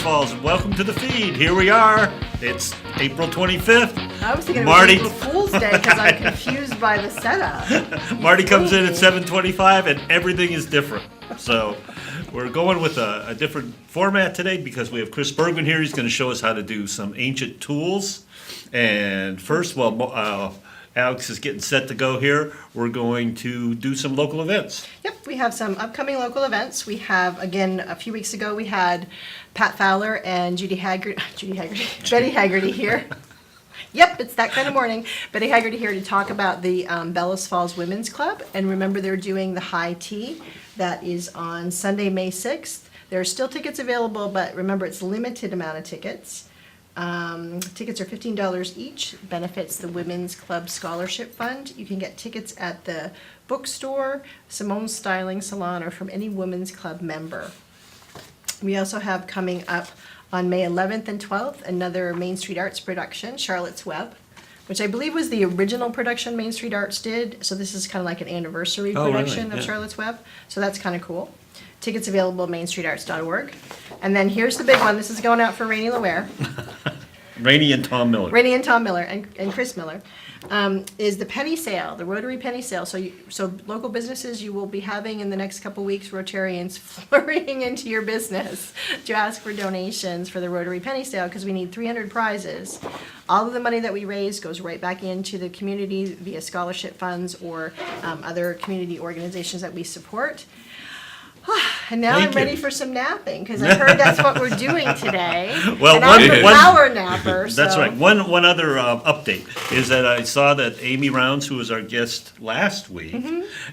Falls, welcome to the feed. Here we are. It's April 25th. I was thinking Marty. it was April Fool's Day because I'm confused by the setup. Marty comes in at 7:25 and everything is different. So we're going with a different format today because we have Chris Bergman here. He's going to show us how to do some ancient tools. And first, while Alex is getting set to go here, we're going to do some local events. Yep, we have some upcoming local events. We have, again, a few weeks ago, we had Pat Fowler and Betty Haggerty here. Yep, it's that kind of morning. Betty Haggerty here to talk about the Bellows Falls Women's Club. And remember, they're doing the high tea. That is on Sunday, May 6th. There are still tickets available, but remember, it's limited amount of tickets. Tickets are $15 each, benefits the Women's Club Scholarship Fund. You can get tickets at the bookstore, Simone's Styling Salon, or from any Women's Club member. We also have coming up on May 11th and 12th, another Main Street Arts production, Charlotte's Web, which I believe was the original production Main Street Arts did. So this is kind of like an anniversary production of Charlotte's Web. So that's kind of cool. Tickets available at mainstreetarts.org. And then here's the big one. This is going out for Rainey LaWare. Rainey and Tom Miller. Rainey and Tom Miller and Chris Miller. Is the penny sale, the Rotary penny sale. So local businesses, you will be having in the next couple weeks Rotarians flurrying into your business to ask for donations for the Rotary penny sale because we need 300 prizes. All of the money that we raise goes right back into the community via scholarship funds or other community organizations that we support. And now I'm ready for some napping because I heard that's what we're doing today. Well, and I'm a power napper. So. That's right. One other update is that I saw that Amy Rounds, who was our guest last week,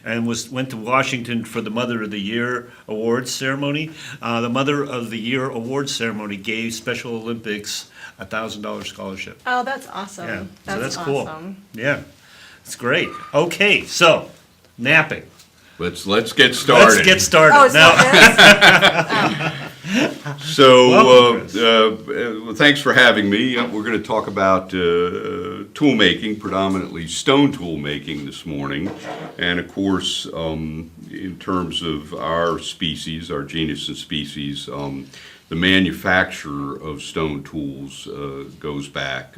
and went to Washington for the Mother of the Year awards ceremony. The Mother of the Year awards ceremony gave Special Olympics a $1,000 scholarship. Oh, that's awesome. Yeah, that's so that's awesome. Cool. Yeah, it's great. Okay, so napping. Let's get started. Let's get started. Oh, it's now. not this? So, thanks for having me. We're going to talk about tool making, predominantly stone tool making this morning. And of course, in terms of our species, our genus and species, the manufacture of stone tools goes back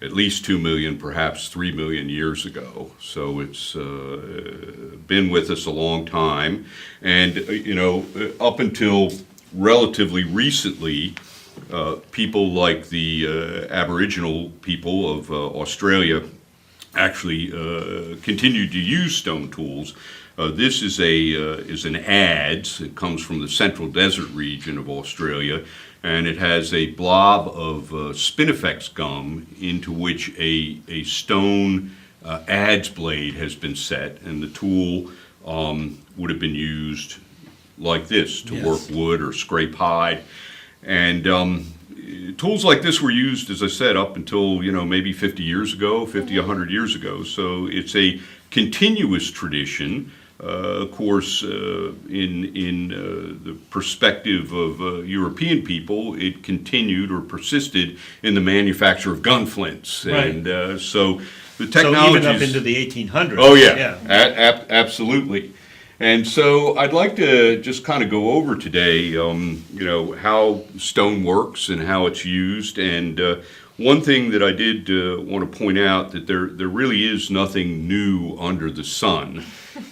at least 2 million, perhaps 3 million years ago. So it's been with us a long time. And, up until relatively recently, people like the Aboriginal people of Australia actually continued to use stone tools. This is an adze. It comes from the central desert region of Australia. And it has a blob of spinifex gum into which a stone adze blade has been set, and the tool would have been used like this to work wood or scrape hide. And tools like this were used, as I said, up until maybe 50 years ago, 100 years ago. So it's a continuous tradition. Of course, in the perspective of European people, it continued or persisted in the manufacture of gun flints. Right. And so the technology. So even up into the 1800s. Oh, yeah. Absolutely. And so I'd like to just kind of go over today, how stone works and how it's used. And one thing that I did want to point out that there really is nothing new under the sun.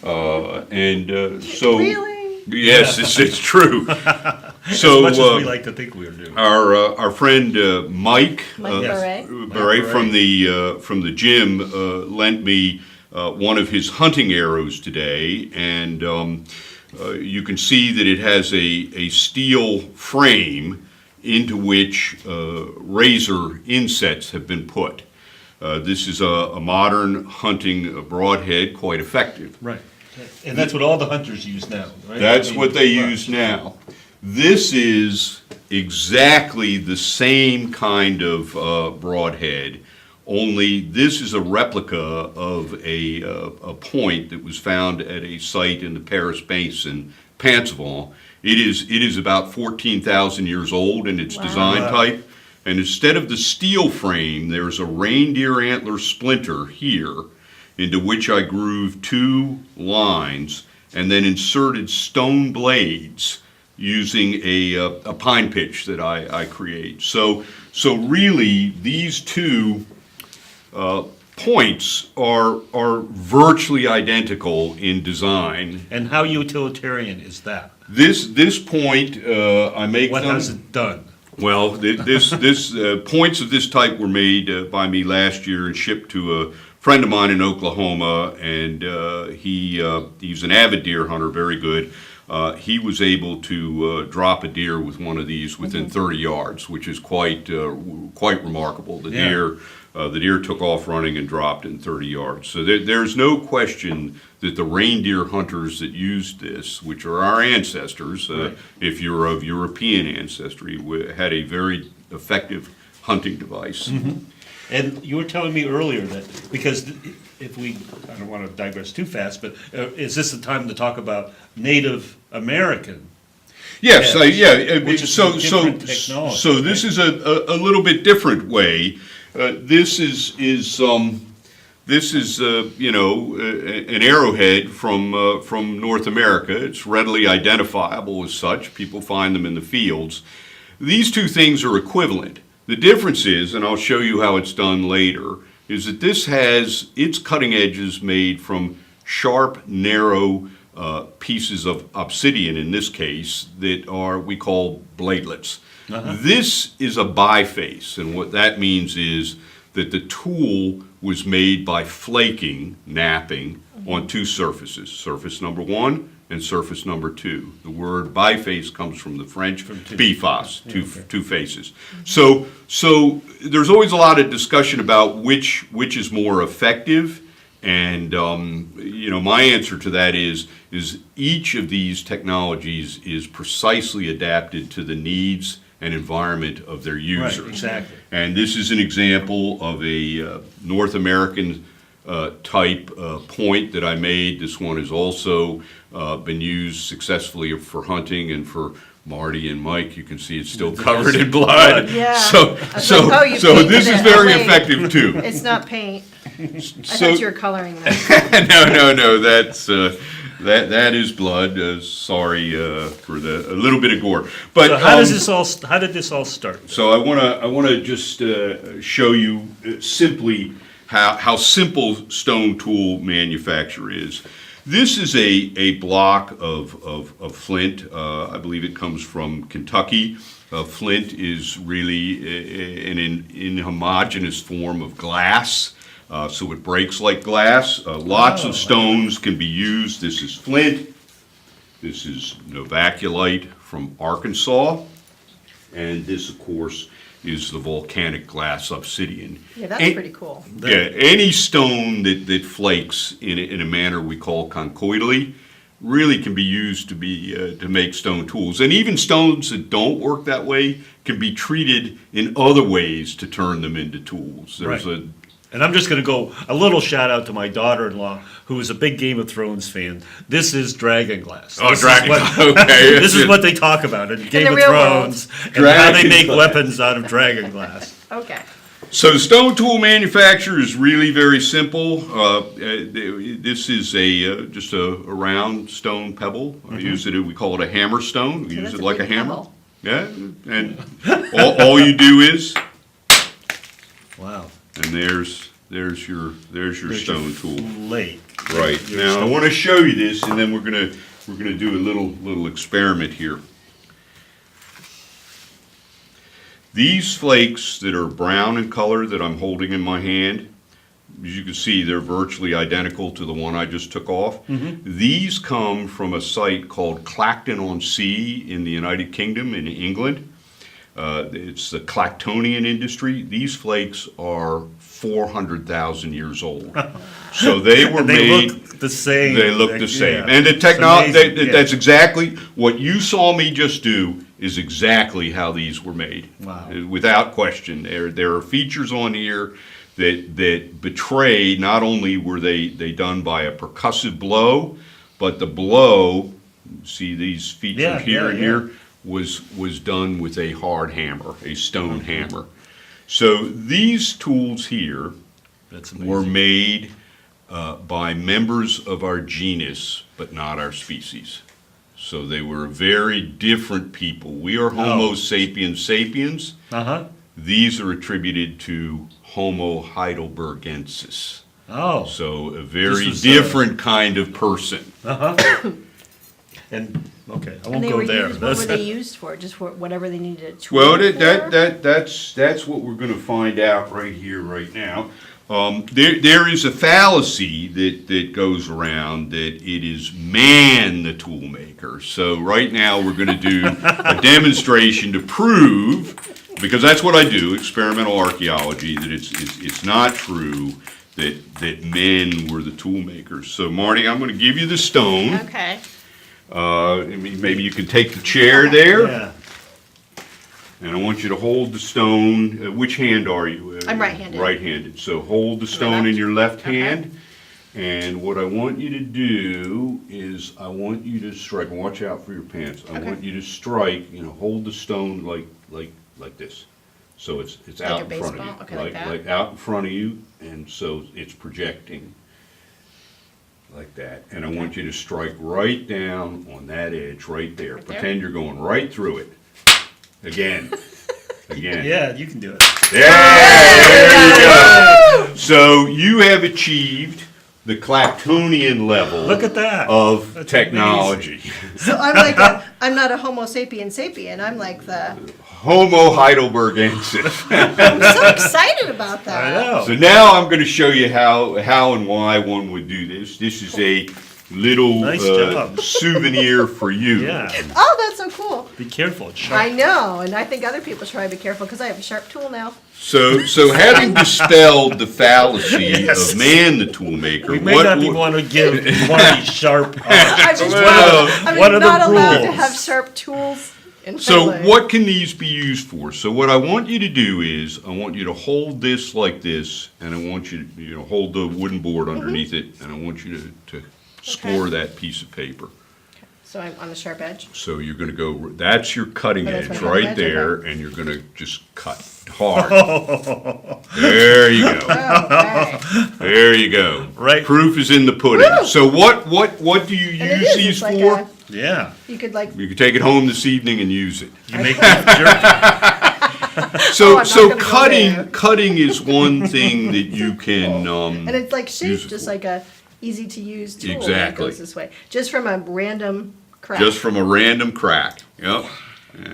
So Really? Yes, it's true. So as much as we like to think we're doing. Our friend Mike Beret. from the gym lent me one of his hunting arrows today, and you can see that it has a steel frame into which razor insets have been put. This is a modern hunting broadhead, quite effective. Right. And that's what all the hunters use now, right? That's what they use now. This is exactly the same kind of broadhead, only this is a replica of a point that was found at a site in the Paris Basin, Pansevant, It is about 14,000 years old in its Wow. design Wow. type. And instead of the steel frame, there's a reindeer antler splinter here into which I grooved 2 lines and then inserted stone blades using a pine pitch that I create. So really, these 2 points are virtually identical in design. And how utilitarian is that? This point, I make What them. has it done? Well, this points of this type were made by me last year and shipped to a friend of mine in Oklahoma, and he's an avid deer hunter, very good. He was able to drop a deer with one of these within 30 yards, which is quite remarkable. The deer took off running and dropped in 30 yards. So there's no question that the reindeer hunters that used this, which are our ancestors, Right. if you're of European ancestry, had a very effective hunting device. And you were telling me earlier that, because if we, I don't want to digress too fast, but is this the time to talk about Native American? Yes, Yes. Which is so a so different technology, so this is a little bit different way. This is an arrowhead from North America. It's readily identifiable as such. People find them in the fields. These 2 things are equivalent. The difference is, and I'll show you how it's done later, is that this has its cutting edges made from sharp, narrow pieces of obsidian, in this case, that we call bladelets. This is a biface, and what that means is that the tool was made by flaking, napping, on 2 surfaces, surface number 1 and surface number 2. The word biface comes from the French biface, two faces. So there's always a lot of discussion about which is more effective, and my answer to that is each of these technologies is precisely adapted to the needs and environment of their users. Right, exactly. And this is an example of a North American type point that I made. This one has also been used successfully for hunting, and for Marty and Mike, you can see it's still covered in blood. Yeah. So I was like, oh, you so painted this is it. very Wait. effective too. It's not paint. I So- thought you were coloring that. No, that's that is blood. Sorry for a little bit of gore. But So how did this all start? So I wanna just show you simply how simple stone tool manufacture is. This is a block of flint. I believe it comes from Kentucky. Flint is really an inhomogeneous form of glass, so it breaks like glass. Lots of stones can be used. This is flint. This is novaculite from Arkansas. And this, of course, is the volcanic glass obsidian. Yeah, that's pretty cool. Yeah, any stone that flakes in a manner we call conchoidally really can be used to make stone tools. And even stones that don't work that way can be treated in other ways to turn them into tools. There's Right. And I'm just going to go a little shout out to my daughter-in-law, who is a big Game of Thrones fan. This is dragon glass. Oh, This is dragon what- glass, okay. This is what they talk about in Game the of real world. Thrones, and how they Dragon make glass. weapons out of dragon glass. Okay. So the stone tool manufacture is really very simple. This is just a round stone pebble. I use it. We call it a hammer stone. We So use that's it a like a big hammer. pebble. Yeah, and all you do is, Wow. and there's your There's your stone tool. Lake. Right. Your Now I stone- want to show you this, and then we're gonna do a little experiment here. These flakes that are brown in color that I'm holding in my hand, as you can see, they're virtually identical to the one I just took off. These come from a site called Clacton-on-Sea in the United Kingdom in England. It's the Clactonian industry. These flakes are 400,000 years old. So they were And they made. look the same. They look the same. Yeah. And the It's technology, amazing, yeah. that's exactly, what you saw me just do is exactly how these were made. Wow. Without question. There are features on here that betray, not only were they done by a percussive blow, but the blow see these features Yeah, here yeah, and yeah. here, was done with a hard hammer, a stone hammer. So these tools here That's were amazing. made by members of our genus, but not our species. So they were very different people. We are Homo sapiens sapiens. Uh-huh. These are attributed to Homo heidelbergensis. Oh, So a very This was, different kind of person. uh-huh. And, okay, I And won't they go were there. used, what were That's- they used for? Just for whatever they needed a tool Well, for? that's what we're going to find out right here, right now. There is a fallacy that goes around that it is man the tool maker. So right now we're going to do a demonstration to prove, because that's what I do, experimental archaeology, that it's not true that men were the tool makers. So Marty, I'm going to give you the stone. Okay. Maybe you can take the chair there. Yeah. And I want you to hold the stone. Which hand are you? I'm right-handed. Right-handed. So hold the stone left? in your left Okay. hand. And what I want you to do is I want you to strike. And watch out for your pants. I Okay. want you to strike. Hold the stone like this. So it's Like out a in front of baseball? you. Okay, like that? Like out in front of you, and so it's projecting. Like that. And I want you to strike right down on that edge right there. Right there? Pretend you're going right through it. Again. Again. Yeah, you can do it. There you go. So you have achieved the Claptonian level Look at that. of That's technology. So I'm not a Homo sapien sapien. I'm like the. Homo heidelbergensis. I'm so excited about I that. know. So now I'm going to show you how and why one would do this. This is a little Nice job. souvenir for you. Yeah, Oh, that's so cool. be careful. It's I sharp. know, and I think other people should probably be careful because I have a sharp tool now. So having dispelled the fallacy Yes. of man the toolmaker, We may not want to give one of these sharp I'm just Well, I'm what are the not allowed to rules? have sharp tools in my So life. what can these be used for? So what I want you to do is, I want you to hold this like this, and I want you to hold the wooden board Mm-hmm. underneath it, and I want you to score that piece of paper. So I'm on the sharp edge. So you're gonna go, that's your cutting Oh, that's my edge cutting right edge, there, okay. and you're gonna just cut hard. There you go. Oh, okay. There you go. Right. Proof is in the pudding. Woo! So what do you And it use is. these It's like for? a, Yeah, you could like. You can take it home this evening and use it. you make beef jerky. So, I'm not so gonna go there. cutting is one thing that you can, And it's like shaped use it just for. like a easy to use tool that Exactly. goes this way. Just from a random crack. just from a random crack. Yep.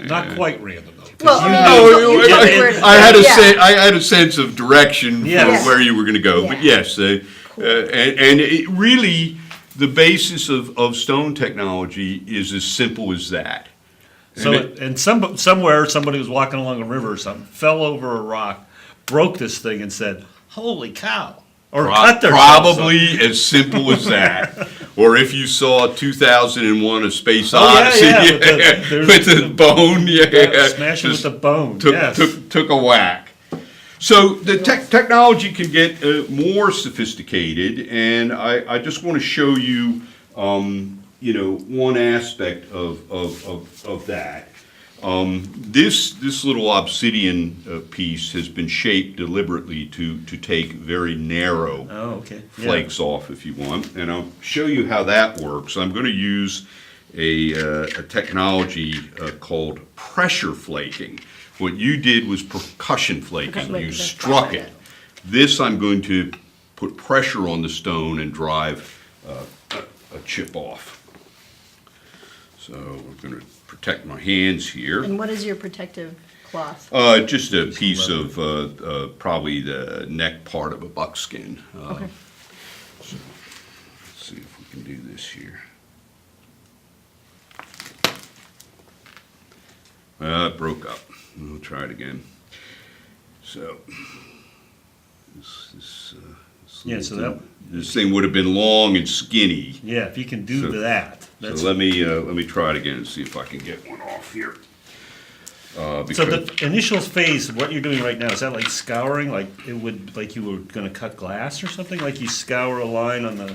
Not quite random though. 'cause Well, you no, know- you yeah, know it- where- I had Yeah. I had a sense of direction for Yes. where you were going to go, but Yeah. yes, and it really the basis of stone technology is as simple as that. So, And somewhere somebody was walking along a river or something, fell over a rock, broke this thing, and said, "Holy cow!" Or cut themselves. Probably as simple as that. Or if you saw 2001: A Space Oh, yeah, Odyssey yeah, with the- there's with the bone, Yeah, smash it with just the bone. took, Yes. took a whack. So the technology can get more sophisticated, and I just want to show you, one aspect of that. This little obsidian piece has been shaped deliberately to take very narrow Oh, okay. Yeah. flakes off, if you want, and I'll show you how that works. I'm going to use a technology called pressure flaking. What you did was percussion flaking. Percussion You flaking, that's struck right. it. This I'm going to put pressure on the stone and drive a chip off. So we're going to protect my hands here. And what is your protective cloth? Just a piece of probably the neck part of a buckskin. Okay. So let's see if we can do this here. It broke up. We'll try it again. So this Yeah, so that- this thing would have been long and skinny. Yeah, if you can do So- that. So That's, let me try it again and see if I can get one off here. so Because the initial phase, what you're doing right now, is that like scouring? Like you were gonna cut glass or something? Like you scour a line on the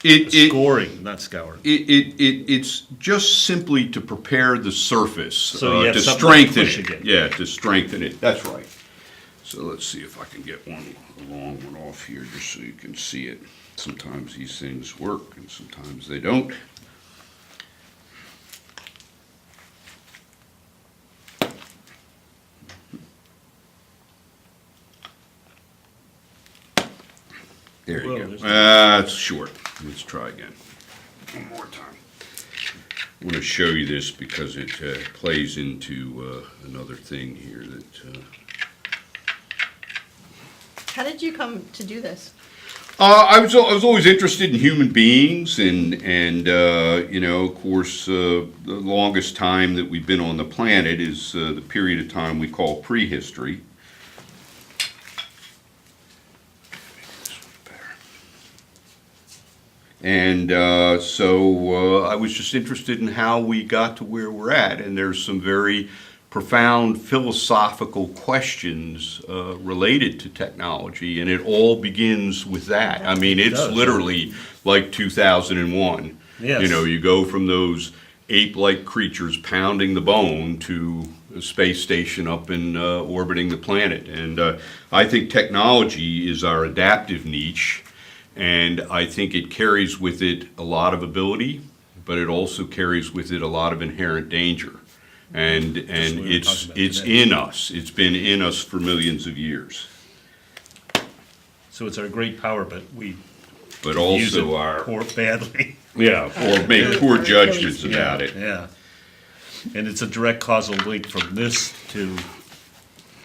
Scoring, not scouring. It's just simply to prepare the surface, So you have to something to strengthen push it. again. Yeah, to strengthen it, that's right. So let's see if I can get a long one off here, just so you can see it. Sometimes these things work, and sometimes they don't. There Whoa, you there's go. It's short. Let's try again. One more time. I want to show you this because it plays into another thing here that. How did you come to do this? I was always interested in human beings, and you know, of course, the longest time that we've been on the planet is the period of time we call prehistory. And so I was just interested in how we got to where we're at, and there's some very profound philosophical questions related to technology, and it all begins with that. I mean, it's does. literally like 2001. Yes. You know, you go from those ape-like creatures pounding the bone to a space station up and orbiting the planet. And I think technology is our adaptive niche. And I think it carries with it a lot of ability, but it also carries with it a lot of inherent danger. And what we were it's talking about today. in us. It's been in us for millions of years. So it's our great power, but we But use it also our badly. yeah, or make poor judgments Yeah. about it. Yeah. And it's a direct causal link from this to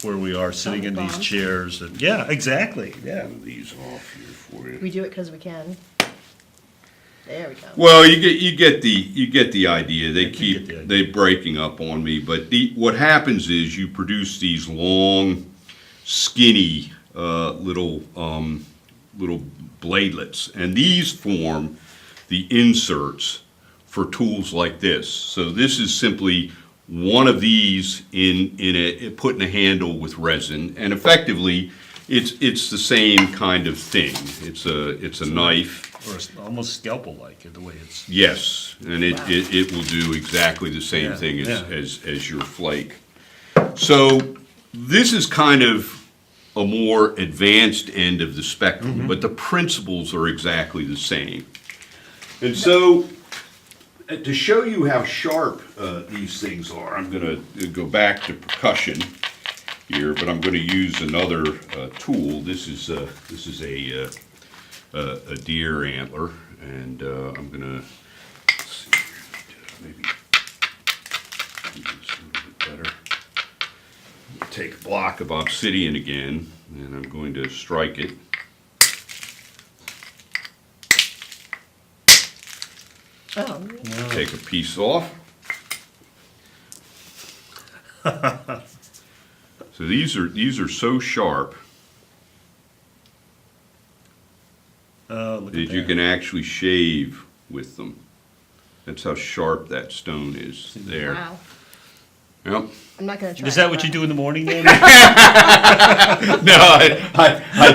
where we are sitting in these Bombs. chairs. And yeah, exactly. Yeah. These off here for you. We do it because we can. There we go. Well, you get the idea. They I do keep get the idea. they breaking up on me, but what happens is you produce these long, skinny little bladelets, and these form the inserts for tools like this. So this is simply one of these in a put in a handle with resin, and effectively, it's the same kind of thing. It's a knife. Or almost scalpel-like in the way it's. Yes, and it will do exactly the same Yeah, thing yeah. as your flake. So this is kind of a more advanced end of the spectrum, but the principles are exactly the same. And so to show you how sharp these things are, I'm going to go back to percussion here, but I'm going to use another tool. This is a deer antler, and I'm gonna see here, maybe do this a little bit better. Take a block of obsidian again, and I'm going to strike it. Oh, Take a piece off. So these are so sharp Look that at you that. can actually shave with them. That's how sharp that stone is there. wow. Yep. I'm not gonna try. Is that it, what you but- do in the morning then? No, I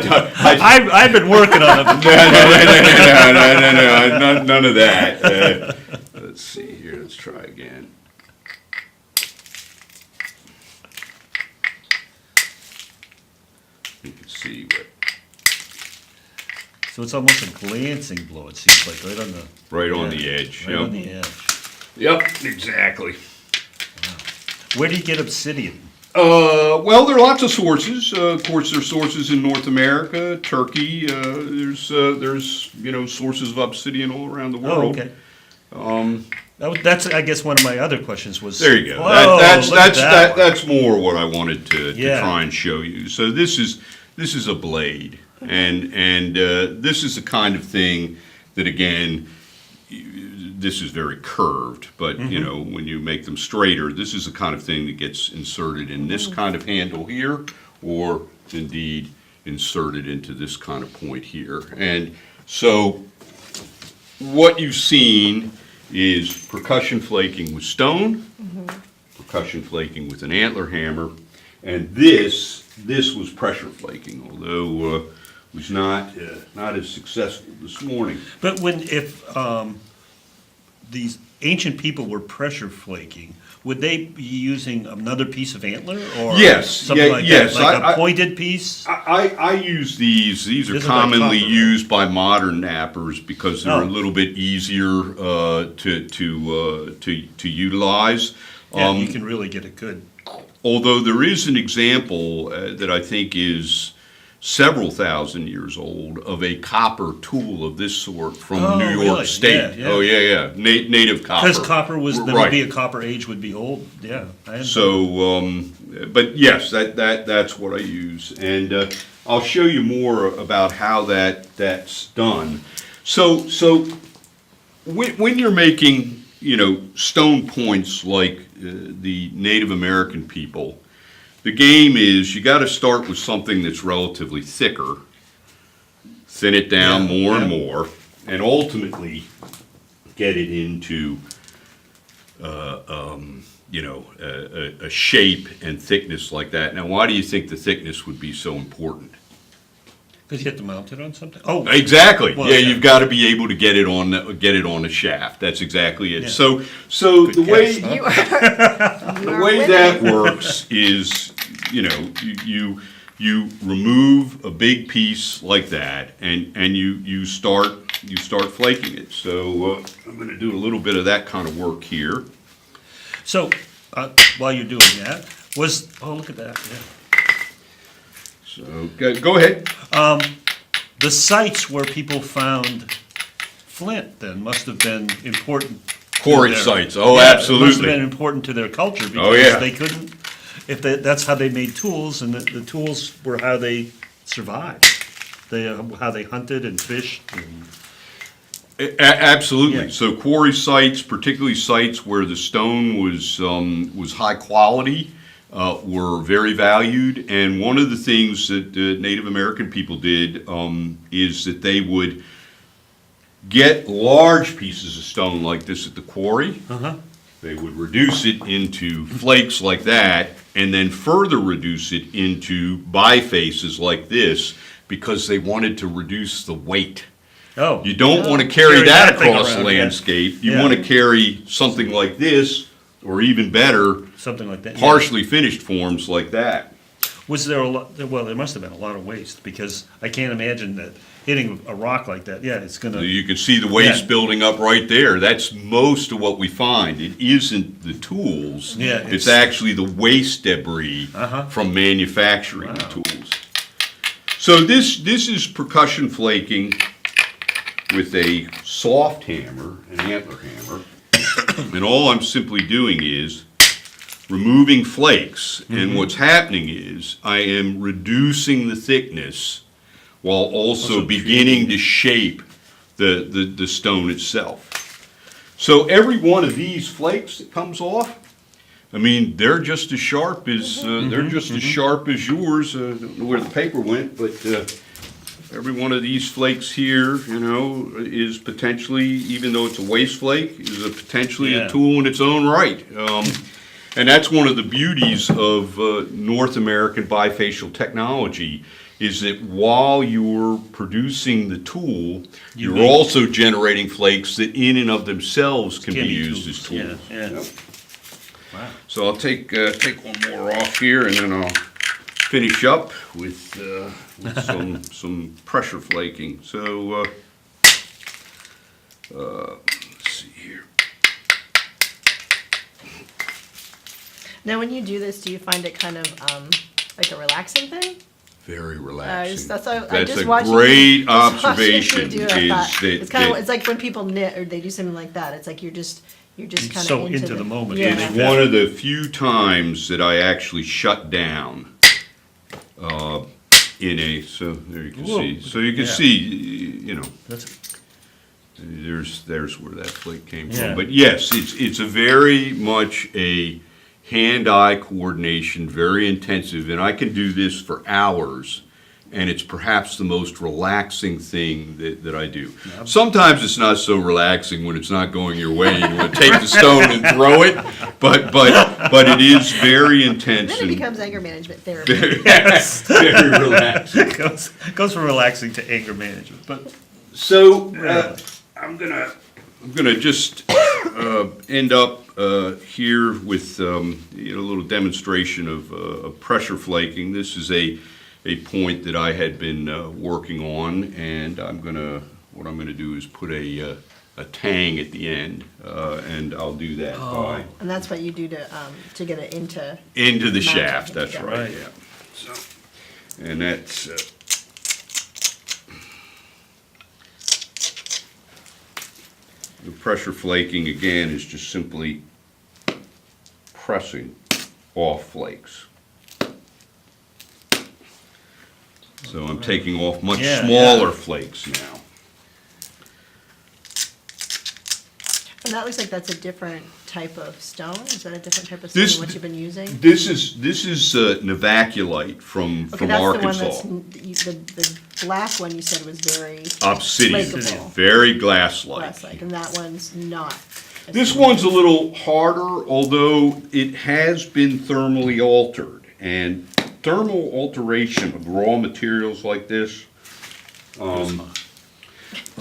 don't. I've been working on it. No, none of that. Let's see here, let's try again. You can see what, So it's almost a glancing blow, it seems like, right on the. right on the edge. Right on Yep. the edge. Yep, exactly. Where do you get obsidian? Well, there are lots of sources. Of course, there's sources in North America, Turkey. There's sources of obsidian all around the Oh, world. okay. That's, I guess, one of my other questions was. There you go. Whoa, look at that one. That's more what I wanted to Yeah. try and show you. So this is a blade, and this is the kind of thing that, again, this is very curved, but you know, when you make them straighter, this is the kind of thing that gets inserted in this kind of handle here, or indeed inserted into this kind of point here. And so what you've seen is percussion flaking with stone, percussion flaking with an antler hammer, and this was pressure flaking, although was not as successful this morning. But if these ancient people were pressure flaking, would they be using another piece of antler or Yes, something like yes, that, like a pointed piece? I use these. These are This is like commonly copper, used by modern knappers because they're Oh. a little bit easier to utilize. Yeah, you can really get it good. Although there is an example that I think is several thousand years old of a copper tool of this sort from Oh, New York really? State. Yeah, yeah. Oh yeah. Native copper. Because copper was, there would Right. be a copper age would be old, yeah. I understand. So, but yes, that's what I use, and I'll show you more about how that's done. So when you're making, stone points like the Native American people, the game is you got to start with something that's relatively thicker, thin it down Yeah, more and yeah. more, and ultimately get it into a shape and thickness like that. Now, why do you think the thickness would be so important? Because you have to mount it on something? Oh, Exactly. Well, yeah, yeah. you've got to be able to get it on a shaft. That's exactly it. Yeah. So Good the way guess, huh? You are, the way that works is, you remove a big piece like that, and you start flaking it. So I'm going to do a little bit of that kind of work here. so, while you're doing that, look at that, yeah. So go ahead. The sites where people found flint then must have been important. to Quarry their- sites. Oh, Yeah, It must absolutely. have been important to their culture Oh, because yeah. they couldn't, that's how they made tools, and the tools were how they survived. How they hunted and fished. Absolutely. Yeah. So quarry sites, particularly sites where the stone was high quality, were very valued. And one of the things that Native American people did is that they would get large pieces of stone like this at the quarry. Uh-huh. They would reduce it into flakes like that, and then further reduce it into bifaces like this because they wanted to reduce the weight. Oh. You don't want to carry Carry that that thing across the around, yeah. landscape. You Yeah. want to carry something like this, or even better, Something like that. yeah. partially finished forms like that. Was there a lot, well, there must have been a lot of waste, because I can't imagine that hitting a rock like that, yeah, it's gonna, You can see the waste Yeah. building up right there. That's most of what we find. It isn't the tools. Yeah, It's it's- actually the waste debris Uh-huh. from manufacturing the Wow. tools. So this is percussion flaking with a soft hammer, an antler hammer. And all I'm simply doing is removing flakes. And what's happening is I am reducing the thickness while also beginning to shape the stone itself. So every one of these flakes that comes off, I mean, they're just as sharp as yours. I don't know where the paper went, but every one of these flakes here, is potentially, even though it's a waste flake, is potentially Yeah. a tool in its own right. And that's one of the beauties of North American bifacial technology, is that while you're producing the tool, you're make- also generating flakes that in and of themselves can be Can be used tools, as tools. yeah, yeah. Yep. Wow. So I'll take one more off here, and then I'll finish up with some pressure flaking. So let's see here. Now, when you do this, do you find it kind of like a relaxing thing? Very relaxing. That's I That's just a watching great just watching you observation. do it, Is I thought, that it's kind of that it's like when people knit or they do something like that. It's like you're just kind of so into the moment. Yeah. it's one of the few times that I actually shut down in a. So there you can Whoa. see. So you can Yeah. see, That's, There's where that flake came Yeah. from. But yes, it's a very much a hand-eye coordination, very intensive, and I can do this for hours and it's perhaps the most relaxing thing that I do. Sometimes it's not so relaxing when it's not going your way. You want to take the stone and throw it, but it is very intense. Then it and becomes anger management therapy. yes, very relaxing. Goes from relaxing to anger management, but So I'm gonna just end up here with a little demonstration of pressure flaking. This is a point that I had been working on, and what I'm gonna do is put a tang at the end, and I'll do that by And that's what you do to get it into. into the Mounting shaft. it That's together. right. Right. Yeah. So, and that's. The pressure flaking, again, is just simply pressing off flakes. So I'm taking off much Yeah, smaller yeah. flakes now. And that looks like that's a different type of stone. Is that a different type of stone This- than what you've been using? This is Novaculite from Okay, that's Arkansas. the one the black one you said was very Obsidian, flakeable. very glass-like. glass-like, and that one's not. as This smooth. one's a little harder, although it has been thermally altered. And thermal alteration of raw materials like this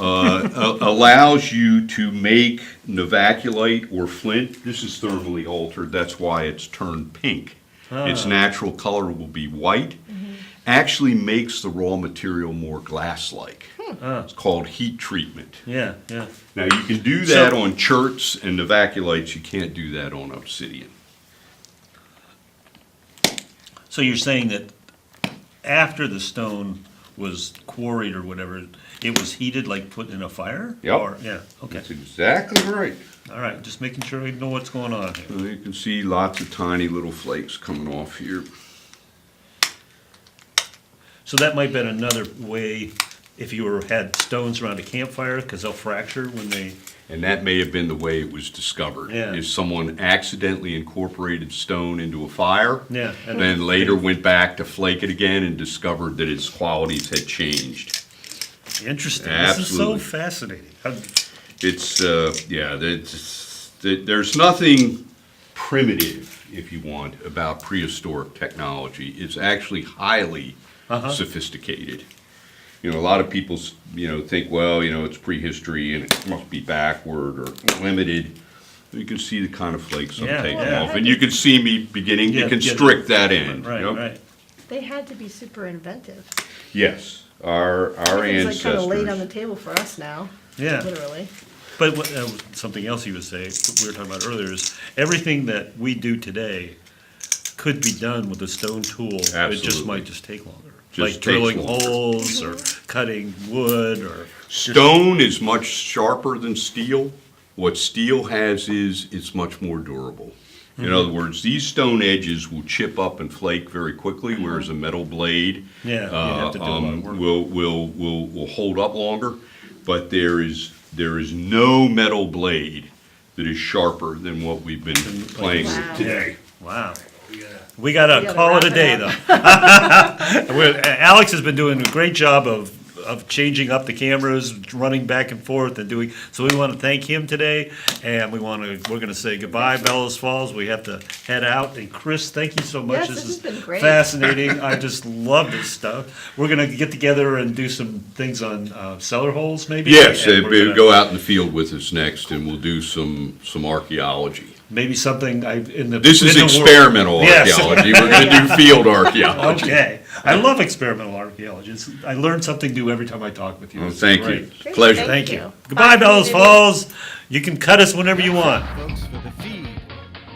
allows you to make novaculite or flint. This is thermally altered, that's why it's turned pink. Its natural color will be white. Actually makes the raw material more glass-like. It's called heat treatment. yeah, yeah. Now, you can do that So- on cherts and novaculites, you can't do that on obsidian. So you're saying that after the stone was quarried or whatever, it was heated, like put in a fire? Yep. Or, yeah, okay. That's exactly right. All right, just making sure we know what's going on here. You can see lots of tiny little flakes coming off here. So that might have been another way, if you had stones around a campfire, because they'll fracture when they, And that may have been the way it was discovered. Yeah. Is someone accidentally incorporated stone into a fire. yeah. And then later went back to flake it again and discovered that its qualities had changed. Interesting. This is so Absolutely. fascinating. It's, there's nothing primitive, if you want, about prehistoric technology. It's actually highly sophisticated. You know, a lot of people, think, well, it's prehistory and it must be backward or limited. You can see the kind of flakes I'm Yeah, taking yeah. off. And you can see me beginning Yeah, to constrict that end. Right, Yep. right. They had to be super inventive. Yes, our It's like kind of laid on the ancestors. table for us now. Yeah. Literally. But something else you would say, what we were talking about earlier, is everything that we do today could be done with a stone tool. It just Absolutely. might just take longer. Just Like takes drilling longer. holes or cutting wood or. Stone is much sharper than steel. What steel has is it's much more durable. In other words, these stone edges will chip up and flake very quickly, whereas a metal blade Yeah, you have to do a lot of work. will hold up longer. But there is no metal blade that is sharper than what we've been playing Wow. with today. Wow. We gotta gotta call it a wrap day, it though. Alex has been doing a great job of changing up the cameras, running back and forth and doing, so we wanna thank him today, and we're gonna say goodbye, Bellows Falls, we have to head out, and Chris, thank you so much. Yes, this has been great. Fascinating, I just love this stuff. We're gonna get together and do some things on cellar holes, maybe? Yes, And we're gonna- go out in the field with us next, and we'll do some archaeology. Maybe something in the. This is in the world- experimental Yes. archaeology. We're going to do field archaeology. Okay, I love experimental archaeology. I learn something new every time I talk with you. Well, It's thank great. you. Great, Pleasure. Thank you. Goodbye, Bellows Falls. You can cut us whenever you want. Folks, for the feed,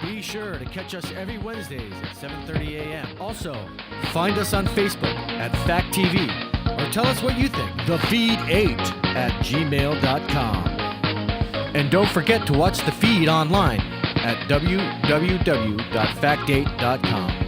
be sure to catch us every Wednesdays at 7:30 a.m. Also, find us on Facebook at Fact TV or tell us what you think. thefeed8@gmail.com. And don't forget to watch the feed online at www.fact8.com.